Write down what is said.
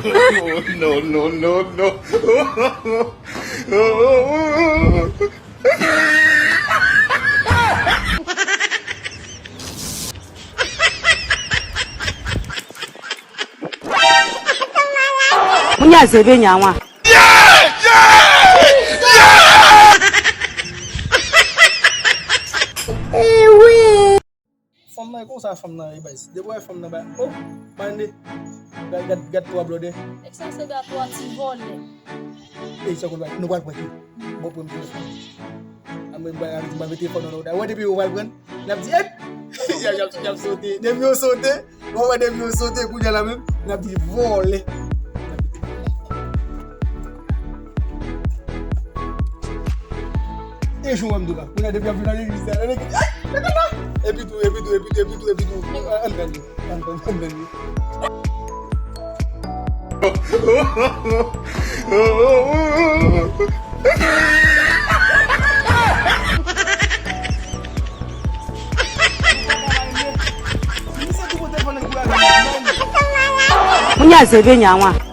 No, no, no, no. Punya sebe nyawa. From now, what's that from now, guys? The boy from now, oh, Monday, get to a bloody. Exactly that what's vòlè. Hey, so good, no one with you. Bob will be I'm going to buy my telephone. What do you want? Nabdi, yeah, you have so they will so they, what they will so they could have him. Nabdi vòlè. Et je vais me dire, on a des biens finalisés. Et puis tout. Punya sebe nyawa.